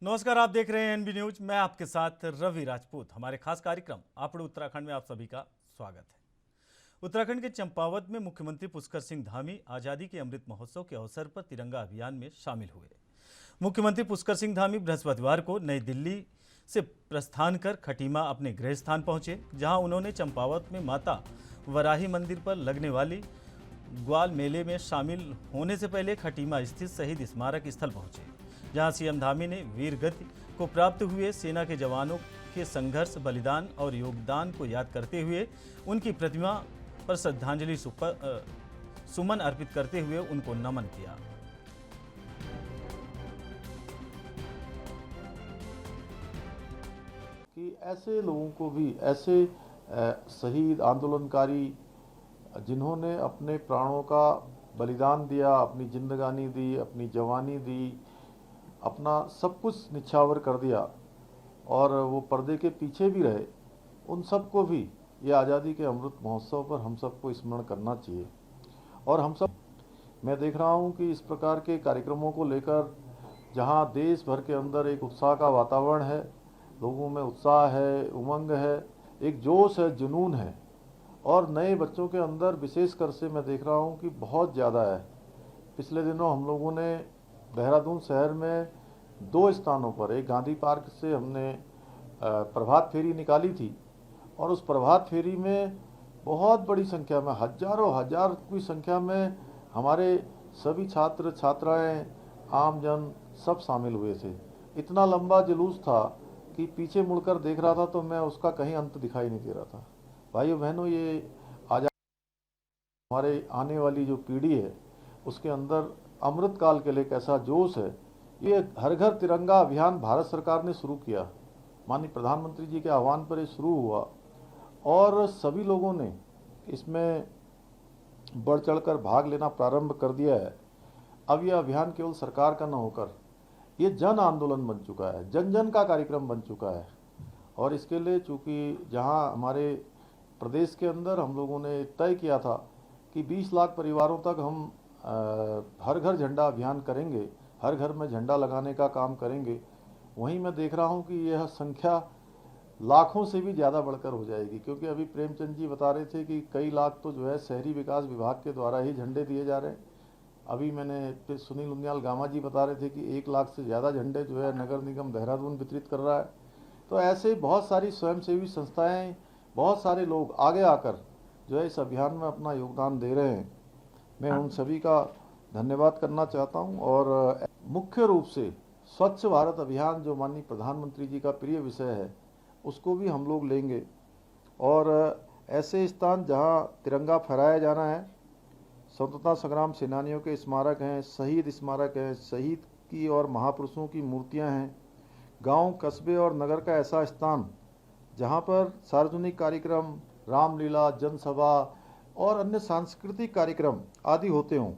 नमस्कार, आप देख रहे हैं एनबी न्यूज। मैं आपके साथ रवि राजपूत। हमारे खास कार्यक्रम आपड़े उत्तराखंड में आप सभी का स्वागत है। उत्तराखंड के चंपावत में मुख्यमंत्री पुष्कर सिंह धामी आज़ादी के अमृत महोत्सव के अवसर पर तिरंगा अभियान में शामिल हुए। मुख्यमंत्री पुष्कर सिंह धामी बृहस्पतिवार को नई दिल्ली से प्रस्थान कर खटीमा अपने गृह स्थान पहुंचे, जहां उन्होंने चंपावत में माता वराही मंदिर पर लगने वाली ग्वाल मेले में शामिल होने से पहले खटीमा स्थित शहीद स्मारक स्थल पहुंचे, जहां सीएम धामी ने वीर गति को प्राप्त हुए सेना के जवानों के संघर्ष, बलिदान और योगदान को याद करते हुए उनकी प्रतिमा पर श्रद्धांजलि सुमन अर्पित करते हुए उनको नमन किया। कि ऐसे लोगों को भी, ऐसे शहीद आंदोलनकारी जिन्होंने अपने प्राणों का बलिदान दिया, अपनी जिंदगानी दी, अपनी जवानी दी, अपना सब कुछ निछावर कर दिया और वो पर्दे के पीछे भी रहे, उन सबको भी ये आज़ादी के अमृत महोत्सव पर हम सबको स्मरण करना चाहिए। और हम सब, मैं देख रहा हूँ कि इस प्रकार के कार्यक्रमों को लेकर जहाँ देश भर के अंदर एक उत्साह का वातावरण है, लोगों में उत्साह है, उमंग है, एक जोश है, जुनून है, और नए बच्चों के अंदर विशेषकर से मैं देख रहा हूँ कि बहुत ज़्यादा है। पिछले दिनों हम लोगों ने देहरादून शहर में 2 स्थानों पर, एक गांधी पार्क से हमने प्रभात फेरी निकाली थी, और उस प्रभात फेरी में बहुत बड़ी संख्या में, हजारों हजार की संख्या में हमारे सभी छात्र छात्राएं, आम जन सब शामिल हुए थे। इतना लंबा जुलूस था कि पीछे मुड़कर देख रहा था तो मैं उसका कहीं अंत दिखाई नहीं दे रहा था। भाइयों बहनों, ये आज हमारे आने वाली जो पीढ़ी है उसके अंदर अमृत काल के लिए कैसा जोश है। ये हर घर तिरंगा अभियान भारत सरकार ने शुरू किया, माननीय प्रधानमंत्री जी के आह्वान पर ये शुरू हुआ, और सभी लोगों ने इसमें बढ़ चढ़कर भाग लेना प्रारंभ कर दिया है। अब यह अभियान केवल सरकार का न होकर ये जन आंदोलन बन चुका है, जन जन का कार्यक्रम बन चुका है। और इसके लिए चूँकि जहाँ हमारे प्रदेश के अंदर हम लोगों ने तय किया था कि 20 लाख परिवारों तक हम हर घर झंडा अभियान करेंगे, हर घर में झंडा लगाने का काम करेंगे, वहीं मैं देख रहा हूं कि यह संख्या लाखों से भी ज़्यादा बढ़कर हो जाएगी। क्योंकि अभी प्रेमचंद जी बता रहे थे कि कई लाख तो जो है शहरी विकास विभाग के द्वारा ही झंडे दिए जा रहे हैं। अभी मैंने सुनील उनियाल गामा जी बता रहे थे कि 1 लाख से ज़्यादा झंडे जो है नगर निगम देहरादून वितरित कर रहा है। तो ऐसे बहुत सारी स्वयंसेवी संस्थाएँ, बहुत सारे लोग आगे आकर जो है इस अभियान में अपना योगदान दे रहे हैं। मैं उन सभी का धन्यवाद करना चाहता हूं। और मुख्य रूप से स्वच्छ भारत अभियान, जो माननीय प्रधानमंत्री जी का प्रिय विषय है, उसको भी हम लोग लेंगे। और ऐसे स्थान जहां तिरंगा फहराया जाना है, स्वतंत्रता संग्राम सेनानियों के स्मारक हैं, शहीद स्मारक हैं, शहीद की और महापुरुषों की मूर्तियां हैं, गांव, कस्बे और नगर का ऐसा स्थान जहां पर सार्वजनिक कार्यक्रम, रामलीला, जनसभा और अन्य सांस्कृतिक कार्यक्रम आदि होते हों,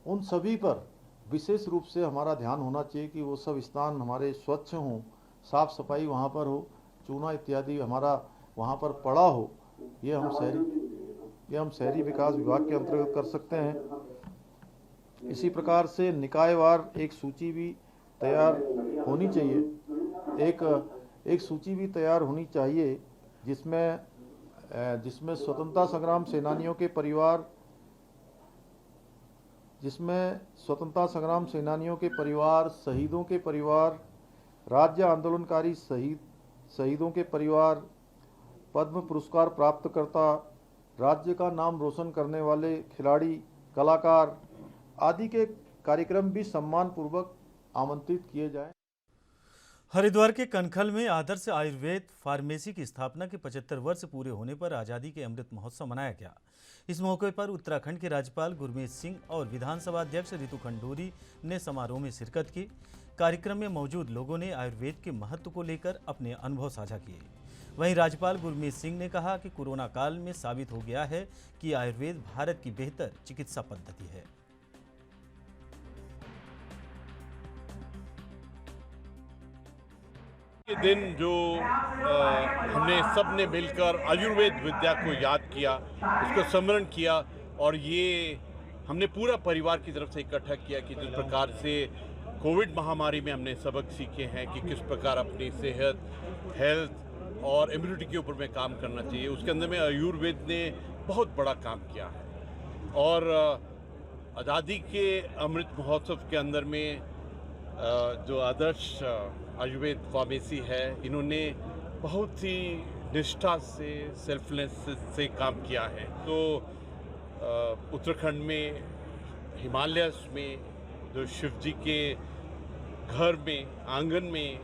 उन सभी पर विशेष रूप से हमारा ध्यान होना चाहिए कि वो सब स्थान हमारे स्वच्छ हों, साफ सफाई वहाँ पर हो, चूना इत्यादि हमारा वहाँ पर पड़ा हो। ये हम शहरी विकास विभाग के अंतर्गत कर सकते हैं। इसी प्रकार से निकायवार एक सूची भी तैयार होनी चाहिए, एक सूची भी तैयार होनी चाहिए जिसमें स्वतंत्रता संग्राम सेनानियों के परिवार, शहीदों के परिवार, राज्य आंदोलनकारी शहीदों के परिवार, पद्म पुरस्कार प्राप्तकर्ता, राज्य का नाम रोशन करने वाले खिलाड़ी, कलाकार आदि के कार्यक्रम भी सम्मानपूर्वक आमंत्रित किए जाएं। हरिद्वार के कनखल में आदर्श आयुर्वेद फार्मेसी की स्थापना के 75 वर्ष पूरे होने पर आज़ादी के अमृत महोत्सव मनाया गया। इस मौके पर उत्तराखंड के राज्यपाल गुरमीत सिंह और विधानसभा अध्यक्ष रितु खंडूरी ने समारोह में शिरकत की। कार्यक्रम में मौजूद लोगों ने आयुर्वेद के महत्व को लेकर अपने अनुभव साझा किए। वहीं राज्यपाल गुरमीत सिंह ने कहा कि कोरोना काल में साबित हो गया है कि आयुर्वेद भारत की बेहतर चिकित्सा पद्धति है। ये दिन जो हमने सब ने मिलकर आयुर्वेद विद्या को याद किया, उसको स्मरण किया, और ये हमने पूरा परिवार की तरफ से इकट्ठा किया कि जिस प्रकार से कोविड महामारी में हमने सबक सीखे हैं कि किस प्रकार अपनी सेहत, हेल्थ और इम्यूनिटी के ऊपर में काम करना चाहिए। उसके अंदर में आयुर्वेद ने बहुत बड़ा काम किया है। और आज़ादी के अमृत महोत्सव के अंदर में जो आदर्श आयुर्वेद फार्मेसी है, इन्होंने बहुत ही निष्ठा से, सेल्फलेस से काम किया है। तो उत्तराखंड में, हिमालयस में, जो शिव जी के घर में, आंगन में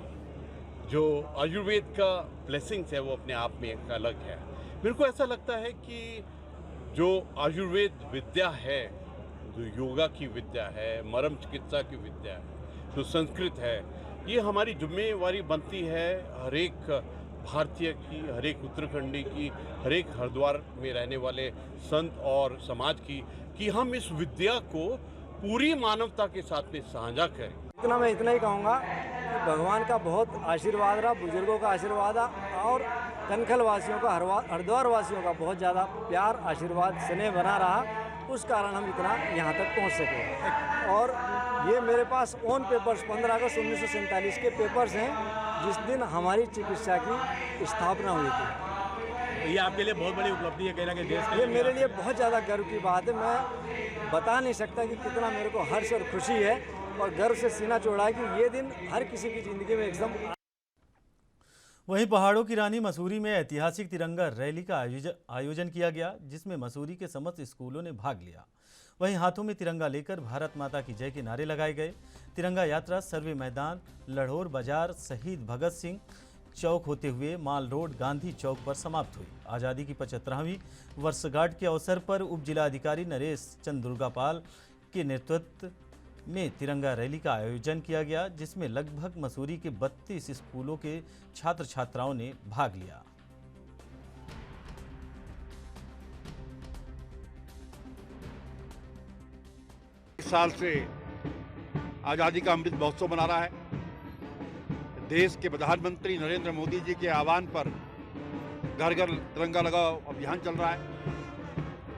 जो आयुर्वेद का ब्लेसिंग्स है, वो अपने आप में एक अलग है। मेरे को ऐसा लगता है कि जो आयुर्वेद विद्या है, जो योगा की विद्या है, मरम चिकित्सा की विद्या है, जो संस्कृत है, ये हमारी जिम्मेवारी बनती है हर एक भारतीय की, हर एक उत्तराखंडी की, हर एक हरिद्वार में रहने वाले संत और समाज की, कि हम इस विद्या को पूरी मानवता के साथ में साझा करें। मैं इतना ही कहूँगा कि भगवान का बहुत आशीर्वाद रहा, बुजुर्गों का आशीर्वाद रहा और कनखल वासियों का, हरिद्वार वासियों का बहुत ज़्यादा प्यार, आशीर्वाद, स्नेह बना रहा। उस कारण हम इतना यहाँ तक पहुँच सके। और ये मेरे पास ओन पेपर्स 15 अगस्त 1947 के पेपर्स हैं, जिस दिन हमारी चिकित्सा की स्थापना हुई थी। ये आपके लिए बहुत बड़ी उपलब्धि है, कहीं ना कहीं देश के ये मेरे लिए बहुत ज़्यादा गर्व की बात है। मैं बता नहीं सकता कि कितना मेरे को हर्ष और खुशी है, और गर्व से सीना चौड़ा है कि ये दिन हर किसी की ज़िंदगी में एकदम। वहीं पहाड़ों की रानी मसूरी में ऐतिहासिक तिरंगा रैली का आयोजन किया गया, जिसमें मसूरी के समस्त स्कूलों ने भाग लिया। वहीं हाथों में तिरंगा लेकर भारत माता की जय के नारे लगाए गए। तिरंगा यात्रा सर्वे मैदान, लढ़ोर बाजार, शहीद भगत सिंह चौक होते हुए माल रोड, गांधी चौक पर समाप्त हुई। आज़ादी की 75वीं वर्षगांठ के अवसर पर उप जिलाधिकारी नरेश चंद्र दुर्गापाल के नेतृत्व में तिरंगा रैली का आयोजन किया गया, जिसमें लगभग मसूरी के 32 स्कूलों के छात्र छात्राओं ने भाग लिया। इस साल से आज़ादी का अमृत महोत्सव मना रहा है। देश के प्रधानमंत्री नरेंद्र मोदी जी के आह्वान पर घर घर तिरंगा लगाओ अभियान चल रहा है।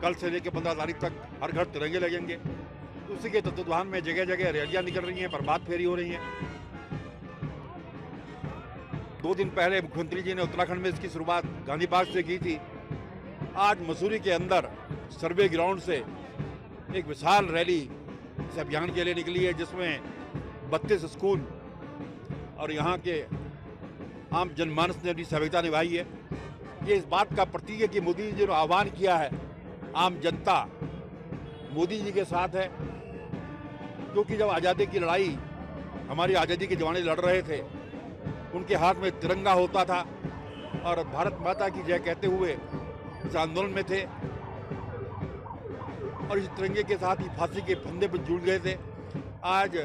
कल से लेकर 15 तारीख तक हर घर तिरंगे लगेंगे। उसी के तत्वाधान में जगह जगह रैलियां निकल रही हैं, प्रभात फेरी हो रही हैं। 2 दिन पहले मुख्यमंत्री जी ने उत्तराखंड में इसकी शुरुआत गांधी पार्क से की थी। आज मसूरी के अंदर सर्वे ग्राउंड से एक विशाल रैली इस अभियान के लिए निकली है, जिसमें 32 स्कूल और यहाँ के आम जनमानस ने अपनी सहभागिता निभाई है। ये इस बात का प्रतीक है कि मोदी जी ने आह्वान किया है, आम जनता मोदी जी के साथ है। क्योंकि जब आज़ादी की लड़ाई हमारी आज़ादी के जवान लड़ रहे थे, उनके हाथ में तिरंगा होता था और भारत माता की जय कहते हुए इस आंदोलन में थे, और इस तिरंगे के साथ ही फांसी के फंदे पर जुड़ गए थे। आज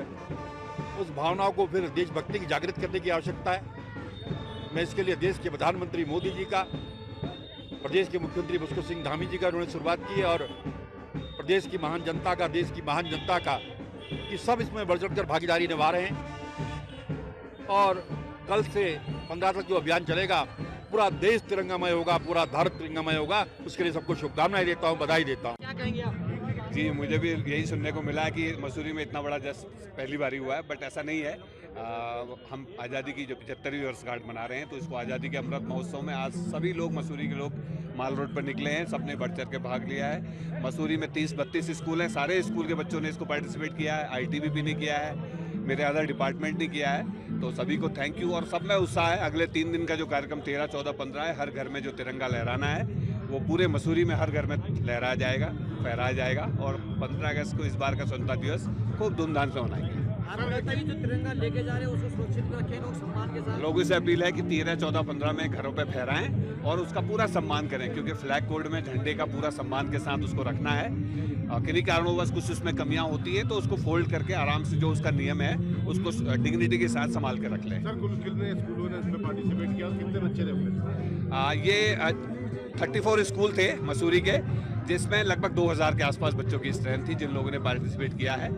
उस भावनाओं को फिर देशभक्ति की जागृत करने की आवश्यकता है। मैं इसके लिए देश के प्रधानमंत्री मोदी जी का, प्रदेश के मुख्यमंत्री पुष्कर सिंह धामी जी का उन्होंने शुरुआत की है, और प्रदेश की महान जनता का, देश की महान जनता का, कि सब इसमें बढ़ चढ़ कर भागीदारी निभा रहे हैं। और कल से 15 तक जो अभियान चलेगा, पूरा देश तिरंगामय होगा, पूरा भारत तिरंगामय होगा। उसके लिए सबको शुभकामनाएं देता हूँ, बधाई देता हूँ। क्या कहेंगे आप? जी, मुझे भी यही सुनने को मिला है कि मसूरी में इतना बड़ा जश्न पहली बार ही हुआ है, बट ऐसा नहीं है। हम आज़ादी की जो 75वीं वर्षगांठ मना रहे हैं, तो इसको आज़ादी के अमृत महोत्सव में आज सभी लोग, मसूरी के लोग माल रोड पर निकले हैं। सबने बढ़ चढ़ के भाग लिया है। मसूरी में 30-32 स्कूल हैं, सारे स्कूल के बच्चों ने इसको पार्टिसिपेट किया है। ITBP ने किया है, मेरे अदर डिपार्टमेंट ने किया है। तो सभी को थैंक यू। और सब में उत्साह है। अगले 3 दिन का जो कार्यक्रम 13, 14, 15 है, हर घर में जो तिरंगा लहराना है, वो पूरे मसूरी में हर घर में लहराया जाएगा, फहराया जाएगा। और 15 अगस्त को इस बार का स्वतंत्रता दिवस खूब धूमधाम से मनाएंगे। जो तिरंगा लेके जा रहे हैं उसको सुरक्षित रखें, लोग सम्मान के साथ। लोगों से अपील है कि 13, 14, 15 में घरों पे फहराएं और उसका पूरा सम्मान करें, क्योंकि फ्लैग कोड में झंडे का पूरा सम्मान के साथ उसको रखना है। किन्हीं कारणों कुछ उसमें कमियां होती है, तो उसको फोल्ड करके आराम से, जो उसका नियम है, उसको डिग्निटी के साथ संभाल के रख लें। सर, कितने स्कूलों ने इसमें पार्टिसिपेट किया, कितने बच्चे ने अपने? ये 34 स्कूल थे मसूरी के, जिसमें लगभग 2000 के आसपास बच्चों की स्ट्रेंथ थी जिन लोगों ने पार्टिसिपेट किया है।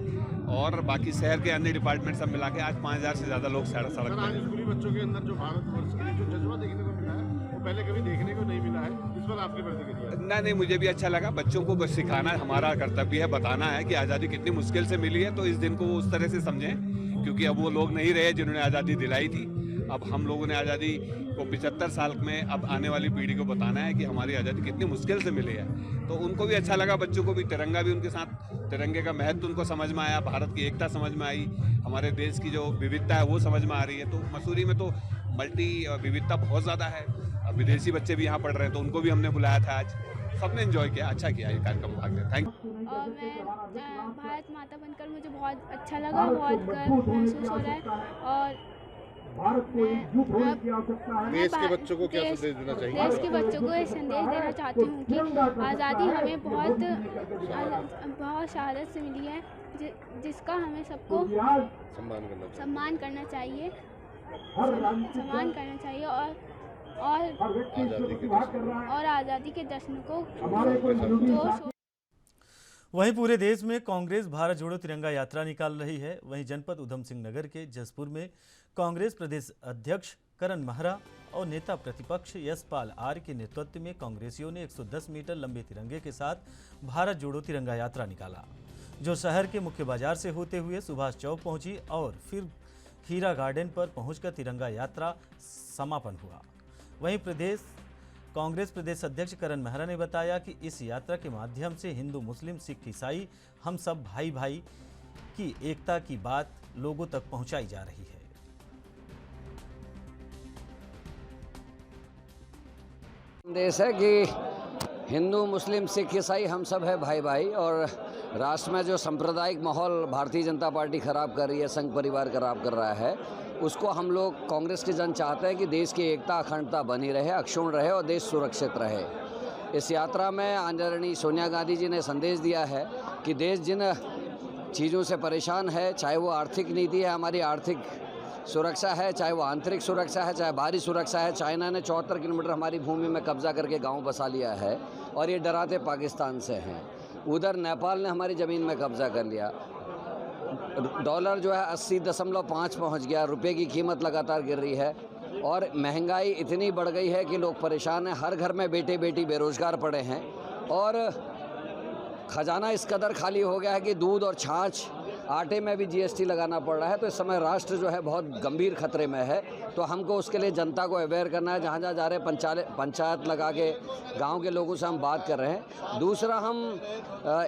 और बाकी शहर के अन्य डिपार्टमेंट सब मिला के आज 5000 से ज़्यादा लोग सड़क आज पर। स्कूली बच्चों के अंदर जो भारत वर्ष के लिए जो जज्बा देखने को मिला है, वो पहले कभी देखने को नहीं मिला है। इस पर आपकी प्रतिक्रिया? नहीं, मुझे भी अच्छा लगा। बच्चों को बस सिखाना हमारा कर्तव्य है, बताना है कि आज़ादी कितनी मुश्किल से मिली है। तो इस दिन को वो उस तरह से समझें क्योंकि अब वो लोग नहीं रहे जिन्होंने आज़ादी दिलाई थी। अब हम लोगों ने आज़ादी को 75 साल में अब आने वाली पीढ़ी को बताना है कि हमारी आज़ादी कितनी मुश्किल से मिली है। तो उनको भी अच्छा लगा, बच्चों को भी, तिरंगा भी उनके साथ, तिरंगे का महत्व उनको समझ में आया, भारत की एकता समझ में आई, हमारे देश की जो विविधता है वो समझ में आ रही है। तो मसूरी में तो मल्टी विविधता बहुत ज़्यादा है। विदेशी बच्चे भी यहाँ पढ़ रहे हैं, तो उनको भी हमने बुलाया था आज। सबने एंजॉय किया, अच्छा किया ये कार्यक्रम भाग लिया। Thank you. और मैं भारत माता बनकर मुझे बहुत अच्छा लगा, बहुत गर्व महसूस हो रहा है। और देश के बच्चों को क्या संदेश देना चाहिए? देश के बच्चों को ये संदेश देना चाहती हूँ कि आज़ादी हमें बहुत शहादत से मिली है, जिसका हमें सबको सम्मान करना चाहिए और आज़ादी के जश्न को जोश। वहीं पूरे देश में कांग्रेस भारत जोड़ो तिरंगा यात्रा निकाल रही है। वहीं जनपद उधम सिंह नगर के जसपुर में कांग्रेस प्रदेश अध्यक्ष करण महरा और नेता प्रतिपक्ष यशपाल आर के नेतृत्व में कांग्रेसियों ने 110 मीटर लंबे तिरंगे के साथ भारत जोड़ो तिरंगा यात्रा निकाला, जो शहर के मुख्य बाजार से होते हुए सुभाष चौक पहुंची और फिर खीरा गार्डन पर पहुंचकर तिरंगा यात्रा समापन हुआ। वहीं कांग्रेस प्रदेश अध्यक्ष करण मेहरा ने बताया कि इस यात्रा के माध्यम से हिंदू, मुस्लिम, सिख, ईसाई हम सब भाई भाई की एकता की बात लोगों तक पहुंचाई जा रही है। संदेश है कि हिंदू, मुस्लिम, सिख, ईसाई हम सब है भाई भाई। और राष्ट्र में जो सांप्रदायिक माहौल भारतीय जनता पार्टी खराब कर रही है, संघ परिवार खराब कर रहा है, उसको हम लोग कांग्रेस के जन चाहते हैं कि देश की एकता, अखंडता बनी रहे, अक्षुण्ण रहे और देश सुरक्षित रहे। इस यात्रा में आदरणीय सोनिया गांधी जी ने संदेश दिया है कि देश जिन चीज़ों से परेशान है, चाहे वो आर्थिक नीति है, हमारी आर्थिक सुरक्षा है, चाहे वो आंतरिक सुरक्षा है, चाहे बाहरी सुरक्षा है। चाइना ने 74 किलोमीटर हमारी भूमि में कब्जा करके गांव बसा लिया है और ये डराते पाकिस्तान से हैं। उधर नेपाल ने हमारी ज़मीन में कब्जा कर लिया। डॉलर जो है 80.5 पहुंच गया, रुपए की कीमत लगातार गिर रही है और महंगाई इतनी बढ़ गई है कि लोग परेशान हैं। हर घर में बेटे बेटी बेरोजगार पड़े हैं और खजाना इस कदर खाली हो गया है कि दूध और छाछ, आटे में भी जीएसटी लगाना पड़ रहा है। तो इस समय राष्ट्र जो है बहुत गंभीर खतरे में है। तो हमको उसके लिए जनता को अवेयर करना है। जहाँ जहाँ जा रहे हैं पंचायत लगा के गांव के लोगों से हम बात कर रहे हैं। दूसरा, हम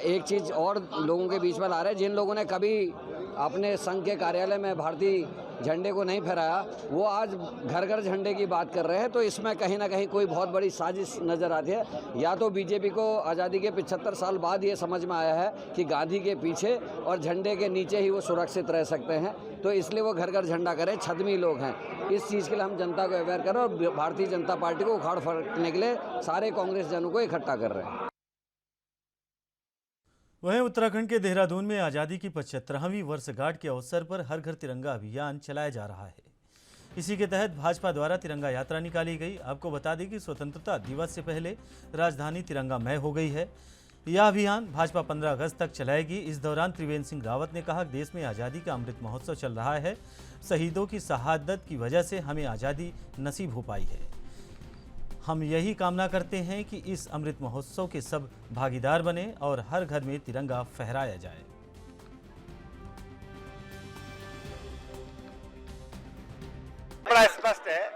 एक चीज़ और लोगों के बीच में ला रहे हैं, जिन लोगों ने कभी अपने संघ के कार्यालय में भारतीय झंडे को नहीं फहराया, वो आज घर घर झंडे की बात कर रहे हैं। तो इसमें कहीं ना कहीं कोई बहुत बड़ी साजिश नज़र आती है। या तो बीजेपी को आज़ादी के 75 साल बाद ये समझ में आया है कि गांधी के पीछे और झंडे के नीचे ही वो सुरक्षित रह सकते हैं, तो इसलिए वो घर घर झंडा करें। छदमी लोग हैं। इस चीज़ के लिए हम जनता को अवेयर करें और भारतीय जनता पार्टी को उखाड़ फेंकने के लिए सारे कांग्रेस जनों को इकट्ठा कर रहे हैं। वहीं उत्तराखंड के देहरादून में आज़ादी की 75वीं वर्षगांठ के अवसर पर हर घर तिरंगा अभियान चलाया जा रहा है। इसी के तहत भाजपा द्वारा तिरंगा यात्रा निकाली गई। आपको बता दें कि स्वतंत्रता दिवस से पहले राजधानी तिरंगामय हो गई है। यह अभियान भाजपा 15 अगस्त तक चलाएगी। इस दौरान त्रिवेंद्र सिंह रावत ने कहा, देश में आज़ादी का अमृत महोत्सव चल रहा है। शहीदों की शहादत की वजह से हमें आज़ादी नसीब हो पाई है। हम यही कामना करते हैं कि इस अमृत महोत्सव के सब भागीदार बने और हर घर में तिरंगा फहराया जाए। बड़ा स्पष्ट है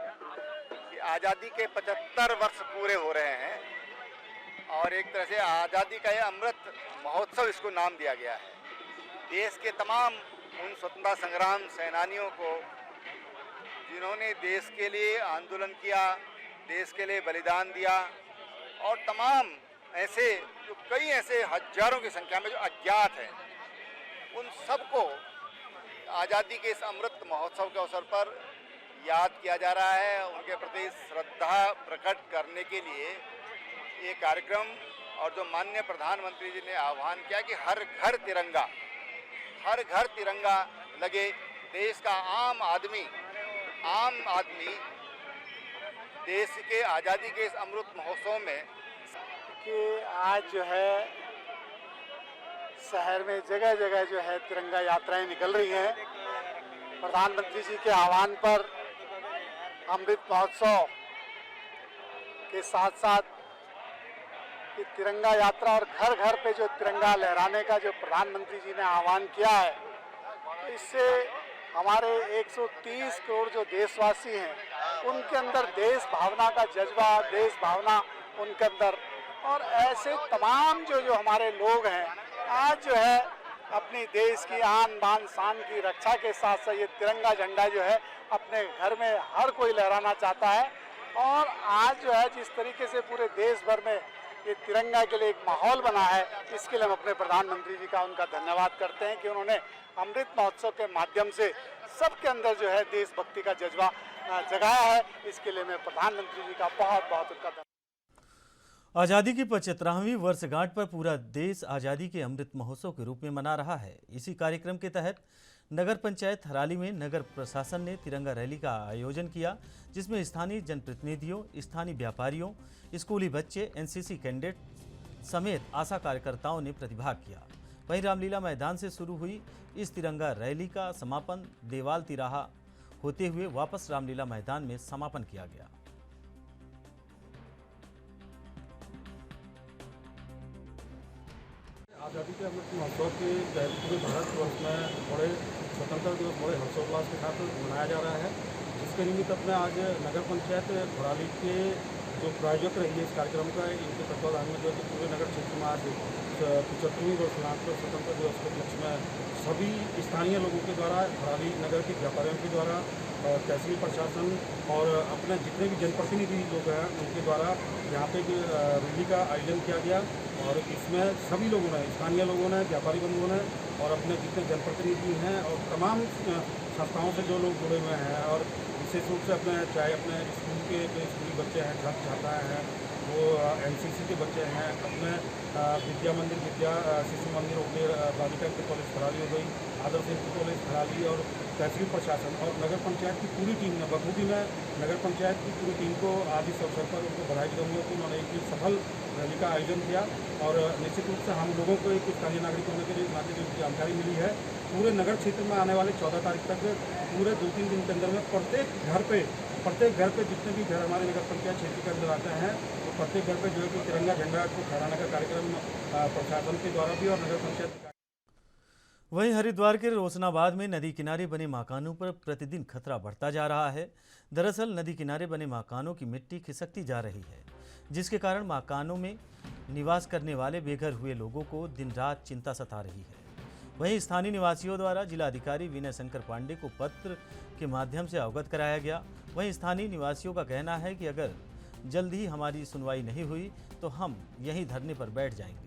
कि आज़ादी के 75 वर्ष पूरे हो रहे हैं और एक तरह से आज़ादी का यह अमृत महोत्सव इसको नाम दिया गया है। देश के तमाम उन स्वतंत्रता संग्राम सेनानियों को जिन्होंने देश के लिए आंदोलन किया, देश के लिए बलिदान दिया, और तमाम ऐसे जो कई ऐसे हजारों की संख्या में जो अज्ञात हैं, उन सबको आज़ादी के इस अमृत महोत्सव के अवसर पर याद किया जा रहा है। उनके प्रति श्रद्धा प्रकट करने के लिए ये कार्यक्रम, और जो माननीय प्रधानमंत्री जी ने आह्वान किया कि हर घर तिरंगा लगे। देश का आम आदमी देश के आज़ादी के इस अमृत महोत्सव में कि आज जो है शहर में जगह जगह जो है तिरंगा यात्राएं निकल रही हैं। प्रधानमंत्री जी के आह्वान पर अमृत महोत्सव के साथ साथ ये तिरंगा यात्रा और घर घर पे जो तिरंगा लहराने का जो प्रधानमंत्री जी ने आह्वान किया है, तो इससे हमारे 130 करोड़ जो देशवासी हैं उनके अंदर देश भावना का जज्बा, देश भावना उनके अंदर, और ऐसे तमाम जो हमारे लोग हैं आज जो है अपनी देश की आन बान शान की रक्षा के साथ साथ ये तिरंगा झंडा जो है अपने घर में हर कोई लहराना चाहता है। और आज जो है जिस तरीके से पूरे देश भर में ये तिरंगा के लिए एक माहौल बना है, इसके लिए हम अपने प्रधानमंत्री जी का उनका धन्यवाद करते हैं कि उन्होंने अमृत महोत्सव के माध्यम से सबके अंदर जो है देशभक्ति का जज्बा जगाया है। इसके लिए मैं प्रधानमंत्री जी का बहुत बहुत उनका धन्यवाद। आज़ादी की 75वीं वर्षगांठ पर पूरा देश आज़ादी के अमृत महोत्सव के रूप में मना रहा है। इसी कार्यक्रम के तहत नगर पंचायत हराली में नगर प्रशासन ने तिरंगा रैली का आयोजन किया, जिसमें स्थानीय जनप्रतिनिधियों, स्थानीय व्यापारियों, स्कूली बच्चे, एनसीसी कैडेट समेत आशा कार्यकर्ताओं ने प्रतिभाग किया। वहीं रामलीला मैदान से शुरू हुई इस तिरंगा रैली का समापन देवाल तिराहा होते हुए वापस रामलीला मैदान में समापन किया गया। आज़ादी के अमृत महोत्सव के तहत पूरे भारतवर्ष में बड़े स्वतंत्रता दिवस बड़े हर्षोल्लास के साथ मनाया जा रहा है, जिसके निमित्त अपने आज नगर पंचायत भराली के जो प्रायोजक रही है इस कार्यक्रम का, इनके तत्वाधान में जो पूरे नगर क्षेत्र में आज 75वीं वर्षगांठ पर स्वतंत्रता दिवस के उपलक्ष्य में सभी स्थानीय लोगों के द्वारा, भराली नगर के व्यापारियों के द्वारा, तहसील प्रशासन और अपने जितने भी जनप्रतिनिधि लोग हैं उनके द्वारा यहाँ पे रैली का आयोजन किया गया। और इसमें सभी लोगों ने, स्थानीय लोगों ने, व्यापारी बंधुओं ने और अपने जितने जनप्रतिनिधि हैं और तमाम संस्थाओं से जो लोग जुड़े हुए हैं, और विशेष रूप से अपने चाहे अपने स्कूल के जो स्कूली बच्चे हैं, छात्र छात्राएँ हैं, वो एनसीसी के बच्चे हैं, अपने विद्या मंदिर, विद्या शिशु मंदिर हो गए, बालिका इंटर कॉलेज भराली हो गई, आदर्श इंटर कॉलेज भराली, और तहसील प्रशासन और नगर पंचायत की पूरी टीम ने बखूबी में नगर पंचायत की पूरी टीम को आज इस अवसर पर उनको बधाई दूंगा कि उन्होंने एक सफल रैली का आयोजन किया। और निश्चित रूप से हम लोगों को एक स्थानीय नागरिक होने के नाते जो जानकारी मिली है, पूरे नगर क्षेत्र में आने वाले 14 तारीख तक पूरे 2-3 दिन के अंदर में प्रत्येक घर पे जितने भी घर हमारे नगर पंचायत क्षेत्र के अंदर आते हैं, तो प्रत्येक घर पे जो है कि तिरंगा झंडा को फहराने का कार्यक्रम प्रशासन के द्वारा भी और नगर पंचायत। वहीं हरिद्वार के रोशनाबाद में नदी किनारे बने मकानों पर प्रतिदिन खतरा बढ़ता जा रहा है। दरअसल नदी किनारे बने मकानों की मिट्टी खिसकती जा रही है, जिसके कारण मकानों में निवास करने वाले बेघर हुए लोगों को दिन रात चिंता सता रही है। वहीं स्थानीय निवासियों द्वारा जिलाधिकारी विनय शंकर पांडे को पत्र के माध्यम से अवगत कराया गया। वहीं स्थानीय निवासियों का कहना है कि अगर जल्द ही हमारी सुनवाई नहीं हुई तो हम यहीं धरने पर बैठ जाएंगे।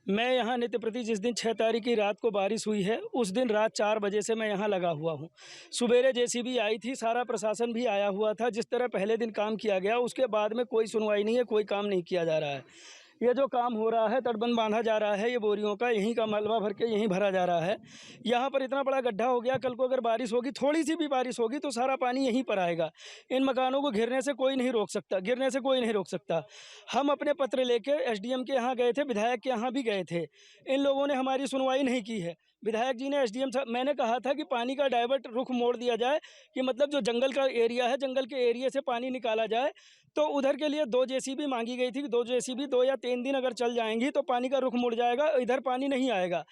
मैं यहाँ नित्य प्रति जिस दिन 6 तारीख की रात को बारिश हुई है, उस दिन रात 4 बजे से मैं यहाँ लगा हुआ हूँ। सुबेरे जेसीबी आई थी, सारा प्रशासन भी आया हुआ था। जिस तरह पहले दिन काम किया गया, उसके बाद में कोई सुनवाई नहीं है, कोई काम नहीं किया जा रहा है। ये जो काम हो रहा है, तटबंध बांधा जा रहा है, ये बोरियों का यहीं का मलबा भर के यहीं भरा जा रहा है। यहाँ पर इतना बड़ा गड्ढा हो गया, कल को अगर बारिश होगी, थोड़ी सी भी बारिश होगी तो सारा पानी यहीं पर आएगा। इन मकानों को गिरने से कोई नहीं रोक सकता, हम अपने पत्र लेके एसडीएम के यहाँ गए थे, विधायक के यहाँ भी गए थे। इन लोगों ने हमारी सुनवाई नहीं की है। विधायक जी ने एसडीएम साहब, मैंने कहा था कि पानी का डाइवर्ट रुख मोड़ दिया जाए, कि मतलब जो जंगल का एरिया है, जंगल के एरिया से पानी निकाला जाए। तो उधर के लिए 2 जेसीबी मांगी गई थी कि 2 जेसीबी 2 या 3 दिन अगर चल जाएंगी तो पानी का रुख मुड़ जाएगा, इधर पानी नहीं आएगा।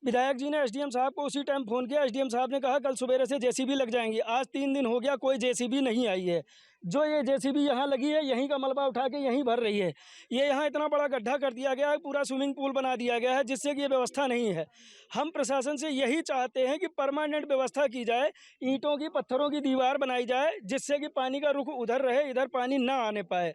विधायक जी ने एसडीएम साहब को उसी टाइम फ़ोन किया। एसडीएम साहब ने कहा कल सुबह से जेसीबी लग जाएंगी। आज 3 दिन हो गया, कोई जेसीबी नहीं आई है। जो ये जेसीबी यहाँ लगी है, यहीं का मलबा उठा के यहीं भर रही है। ये यहाँ इतना बड़ा गड्ढा कर दिया गया है, पूरा स्विमिंग पूल बना दिया गया है, जिससे कि ये व्यवस्था नहीं है। हम प्रशासन से यही चाहते हैं कि परमानेंट व्यवस्था की जाए, ईंटों की, पत्थरों की दीवार बनाई जाए, जिससे कि पानी का रुख उधर रहे, इधर पानी ना आने पाए।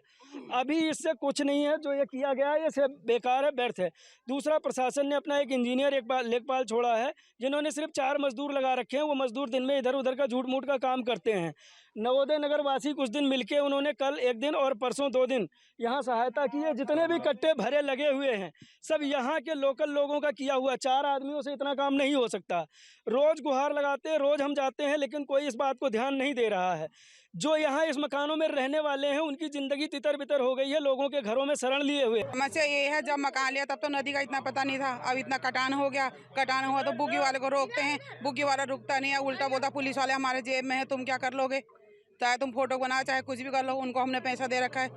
अभी इससे कुछ नहीं है, जो ये किया गया है ये सिर्फ बेकार है, व्यर्थ है। दूसरा, प्रशासन ने अपना एक इंजीनियर, लेखपाल छोड़ा है, जिन्होंने सिर्फ 4 मजदूर लगा रखे हैं। वो मजदूर दिन में इधर उधर का झूठ मूठ का काम करते हैं। नवोदय नगर वासी कुछ दिन मिलके उन्होंने कल 1 दिन और परसों 2 दिन यहाँ सहायता की है। जितने भी कट्टे भरे लगे हुए हैं, सब यहाँ के लोकल लोगों का किया हुआ। 4 आदमियों से इतना काम नहीं हो सकता। रोज़ गुहार लगाते हैं, रोज़ हम जाते हैं, लेकिन कोई इस बात को ध्यान नहीं दे रहा है। जो यहाँ इस मकानों में रहने वाले हैं, उनकी ज़िंदगी तितर बितर हो गई है, लोगों के घरों में शरण लिए हुए। समस्या ये है, जब मकान लिया तब तो नदी का इतना पता नहीं था। अब इतना कटान हो गया, कटान हुआ तो बुग्गी वाले को रोकते हैं, बुग्गी वाला रुकता नहीं है, उल्टा बोलता पुलिस वाले हमारे जेब में है, तुम क्या कर लोगे, चाहे तुम फोटो बनाओ चाहे कुछ भी कर लो। उनको हमने पैसा दे रखा है,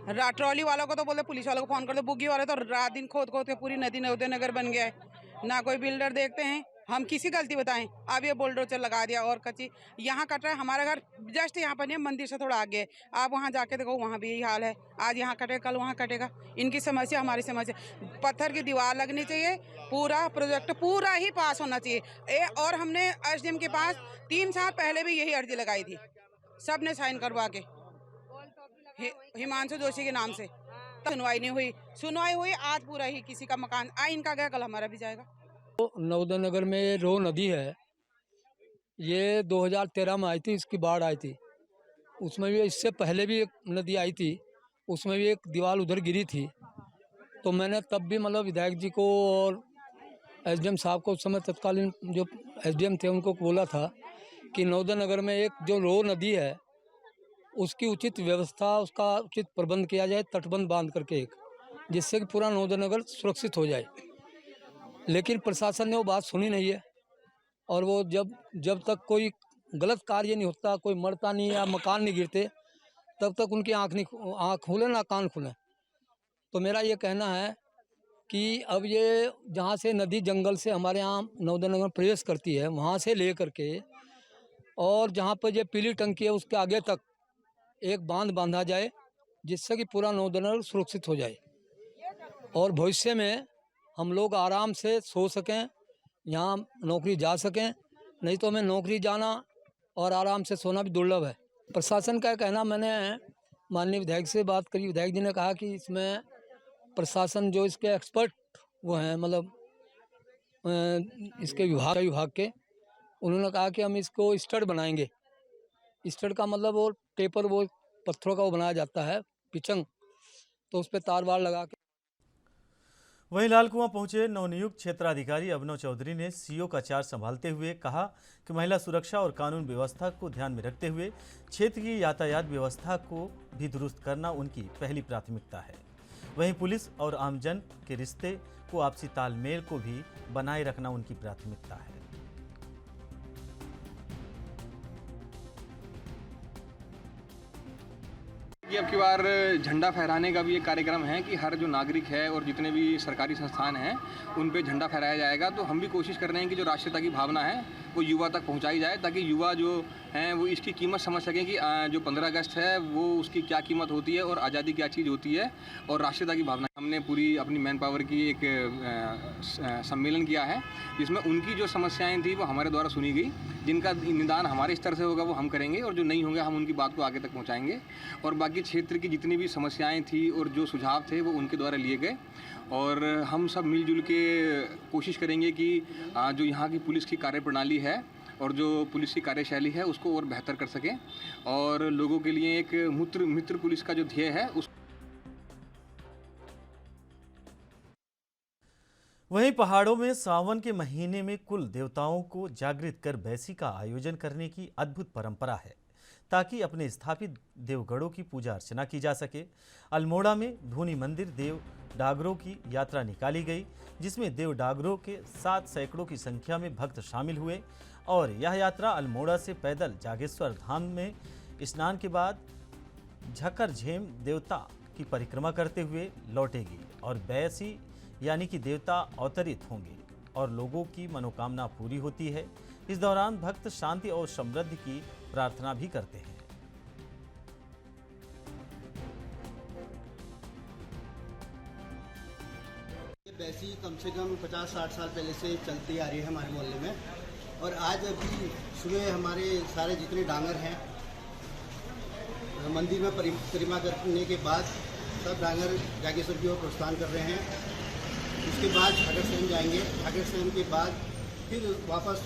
ट्रॉली वालों को तो बोलते पुलिस वालों को फोन कर दो, बुग्गी वाले तो रात दिन खोद खोद के पूरी नदी नगर बन गया है। ना कोई बिल्डर देखते हैं, हम किसी गलती बताएं, अब ये बुलडोजर लगा दिया और कच्ची यहाँ कट रहा है। हमारा घर जस्ट यहाँ पर नहीं, मंदिर से थोड़ा आगे है, आप वहाँ जाके देखो, वहाँ भी यही हाल है। आज यहाँ कटेगा, कल वहाँ कटेगा। इनकी समस्या हमारी समस्या। पत्थर की दीवार लगनी चाहिए, पूरा प्रोजेक्ट पूरा ही पास होना चाहिए। और हमने एसडीएम के पास 3 साल पहले भी यही अर्जी लगाई थी, सब ने साइन करवा के, हिमांशु जोशी के नाम से। सुनवाई नहीं हुई, सुनवाई हुई आज पूरा ही किसी का मकान इनका गया, कल हमारा भी जाएगा। नवोदय नगर में रो नदी है, ये 2013 में आई थी, इसकी बाढ़ आई थी। उसमें भी इससे पहले भी एक नदी आई थी, उसमें भी एक दीवार उधर गिरी थी। तो मैंने तब भी मतलब विधायक जी को और एसडीएम साहब को, उस समय तत्कालीन जो एसडीएम थे उनको बोला था कि नवोदय नगर में एक जो रो नदी है उसकी उचित व्यवस्था, उसका उचित प्रबंध किया जाए, तटबंध बांध करके एक, जिससे कि पूरा नवोदय नगर सुरक्षित हो जाए। लेकिन प्रशासन ने वो बात सुनी नहीं है। और वो जब तक कोई गलत कार्य नहीं होता, कोई मरता नहीं या मकान नहीं गिरते, तब तक उनकी आँख खुले ना कान खुले। तो मेरा ये कहना है कि अब ये जहाँ से नदी जंगल से हमारे यहाँ नवोदय नगर प्रवेश करती है, वहाँ से ले करके और जहाँ पर ये पीली टंकी है उसके आगे तक एक बांध बांधा जाए, जिससे कि पूरा नवोदय नगर सुरक्षित हो जाए और भविष्य में हम लोग आराम से सो सकें, यहाँ नौकरी जा सकें। नहीं तो हमें नौकरी जाना और आराम से सोना भी दुर्लभ है। प्रशासन का कहना, मैंने माननीय विधायक से बात करी, विधायक जी ने कहा कि इसमें प्रशासन जो इसके एक्सपर्ट वो हैं, मतलब इसके विभाग के, उन्होंने कहा कि हम इसको स्टड बनाएंगे। स्टड का मतलब वो टेपर, वो पत्थरों का वो बनाया जाता है पिचंग, तो उस पर तार वार लगा के। वहीं लाल कुआं पहुंचे नवनियुक्त क्षेत्राधिकारी अभिनव चौधरी ने सीओ का चार्ज संभालते हुए कहा कि महिला सुरक्षा और कानून व्यवस्था को ध्यान में रखते हुए क्षेत्र की यातायात व्यवस्था को भी दुरुस्त करना उनकी पहली प्राथमिकता है। वहीं पुलिस और आमजन के रिश्ते को आपसी तालमेल को भी बनाए रखना उनकी प्राथमिकता है। अब की बार झंडा फहराने का भी एक कार्यक्रम है कि हर जो नागरिक है और जितने भी सरकारी संस्थान हैं उन पे झंडा फहराया जाएगा। तो हम भी कोशिश कर रहे हैं कि जो राष्ट्रीयता की भावना है वो युवा तक पहुंचाई जाए, ताकि युवा जो हैं वो इसकी कीमत समझ सकें कि जो 15 अगस्त है वो उसकी क्या कीमत होती है और आज़ादी क्या चीज़ होती है और राष्ट्रीयता की भावना। हमने पूरी अपनी मैन पावर की एक सम्मेलन किया है, जिसमें उनकी जो समस्याएं थी वो हमारे द्वारा सुनी गई। जिनका निदान हमारे स्तर से होगा वो हम करेंगे और जो नहीं होंगे हम उनकी बात को आगे तक पहुँचाएँगे। और बाकी क्षेत्र की जितनी भी समस्याएँ थी और जो सुझाव थे वो उनके द्वारा लिए गए और हम सब मिलजुल के कोशिश करेंगे कि जो यहाँ की पुलिस की कार्यप्रणाली है और जो पुलिस की कार्यशैली है उसको और बेहतर कर सकें और लोगों के लिए एक मित्र पुलिस का जो ध्येय है उस। वहीं पहाड़ों में सावन के महीने में कुल देवताओं को जागृत कर बैसी का आयोजन करने की अद्भुत परंपरा है, ताकि अपने स्थापित देवगढ़ों की पूजा अर्चना की जा सके। अल्मोड़ा में धूनी मंदिर देव डागरों की यात्रा निकाली गई, जिसमें देव डागरों के 7 सैकड़ों की संख्या में भक्त शामिल हुए और यह यात्रा अल्मोड़ा से पैदल जागेश्वर धाम में स्नान के बाद झक्कर झेम देवता की परिक्रमा करते हुए लौटेगी और बैसी यानी कि देवता अवतरित होंगे और लोगों की मनोकामना पूरी होती है। इस दौरान भक्त शांति और समृद्धि की प्रार्थना भी करते हैं। ये बैसी कम से कम 50-60 साल पहले से चलती आ रही है हमारे मोहल्ले में और आज अभी सुबह हमारे सारे जितने डांगर हैं मंदिर में परिक्रमा करने के बाद सब डांगर जागेश्वर की ओर प्रस्थान कर रहे हैं। उसके बाद ठाकर सेन जाएंगे, ठाकर सेन के बाद फिर वापस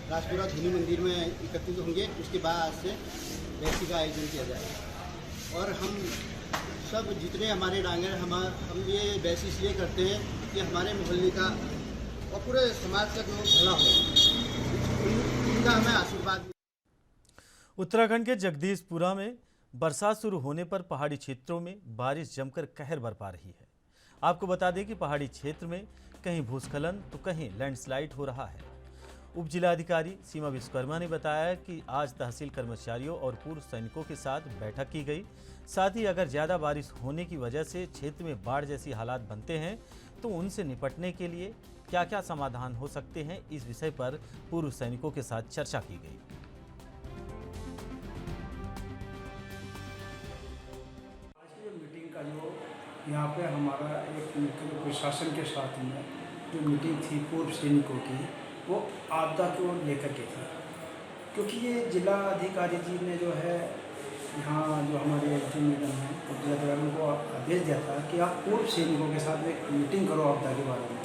राजपुरा धूनी मंदिर में एकत्रित होंगे। उसके बाद से बैसी का आयोजन किया जाएगा और हम सब जितने हमारे डांगर हम ये बैसी इसलिए करते हैं कि हमारे मोहल्ले का और पूरे समाज का जो भला हो, उनका हमें आशीर्वाद। उत्तराखंड के जगदीशपुरा में बरसात शुरू होने पर पहाड़ी क्षेत्रों में बारिश जमकर कहर बरपा रही है। आपको बता दें कि पहाड़ी क्षेत्र में कहीं भूस्खलन तो कहीं लैंडस्लाइड हो रहा है। उप जिलाधिकारी सीमा विश्वकर्मा ने बताया कि आज तहसील कर्मचारियों और पूर्व सैनिकों के साथ बैठक की गई। साथ ही अगर ज़्यादा बारिश होने की वजह से क्षेत्र में बाढ़ जैसी हालात बनते हैं तो उनसे निपटने के लिए क्या क्या समाधान हो सकते हैं, इस विषय पर पूर्व सैनिकों के साथ चर्चा की गई। मीटिंग का जो यहाँ पे हमारा एक मुख्य प्रशासन के साथ में जो मीटिंग थी पूर्व सैनिकों की, वो आपदा को लेकर के थी। क्योंकि ये जिला अधिकारी जी ने जो है यहाँ जो हमारे एसडी मैडम हैं तो जिलाधिकारी को आदेश दिया था कि आप पूर्व सैनिकों के साथ एक मीटिंग करो आपदा के बारे में।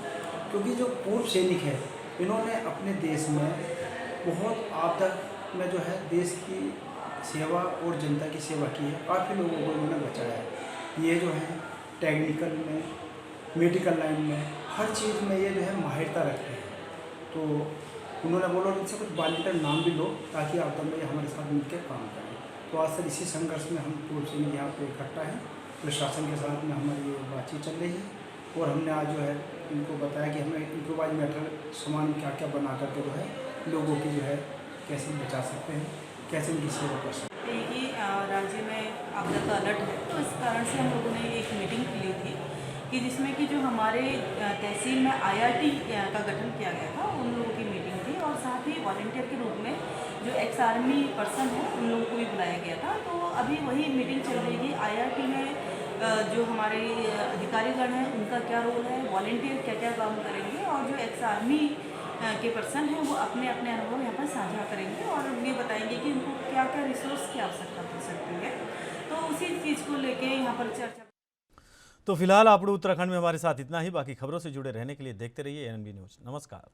क्योंकि जो पूर्व सैनिक है इन्होंने अपने देश में बहुत आपदा में जो है देश की सेवा और जनता की सेवा की है। काफ़ी लोगों को इन्होंने बचाया है। ये जो है टेक्निकल में, मेडिकल लाइन में, हर चीज़ में ये जो है माहिरता रखते हैं। तो उन्होंने बोला इनसे कुछ वॉलंटियर नाम भी लो ताकि आपदा में हमारे साथ मिलकर काम करें। तो आज सर इसी संघर्ष में हम पूर्व सैनिक यहाँ पे इकट्ठा हैं। प्रशासन के साथ में हमारी ये बातचीत चल रही है और हमने आज जो है इनको बताया कि हमें इम्प्रोवाइज मेथड सामान क्या क्या बना करके जो है लोगों की जो है कैसे बचा सकते हैं, कैसे उनकी सेवा कर सकते हैं। कि राज्य में आपदा का अलर्ट है, तो इस कारण से हम लोगों ने एक मीटिंग ली थी कि जिसमें कि जो हमारे तहसील में IRT का गठन किया गया था उन लोगों की मीटिंग थी और साथ ही वॉलंटियर के रूप में जो एक्स आर्मी पर्सन है उन लोगों को भी बुलाया गया था। तो अभी वही मीटिंग चल रही थी। IRT में जो हमारे अधिकारीगण हैं उनका क्या रोल है, वॉलंटियर क्या क्या काम करेंगे और जो एक्स आर्मी के पर्सन हैं वो अपने अपने अनुभव यहाँ पर साझा करेंगे और ये बताएंगे कि उनको क्या क्या रिसोर्स की आवश्यकता पड़ सकती है। तो उसी चीज़ को लेके यहाँ पर चर्चा। तो फिलहाल आप उत्तराखंड में हमारे साथ इतना ही। बाकी खबरों से जुड़े रहने के लिए देखते रहिए ANB न्यूज़। नमस्कार।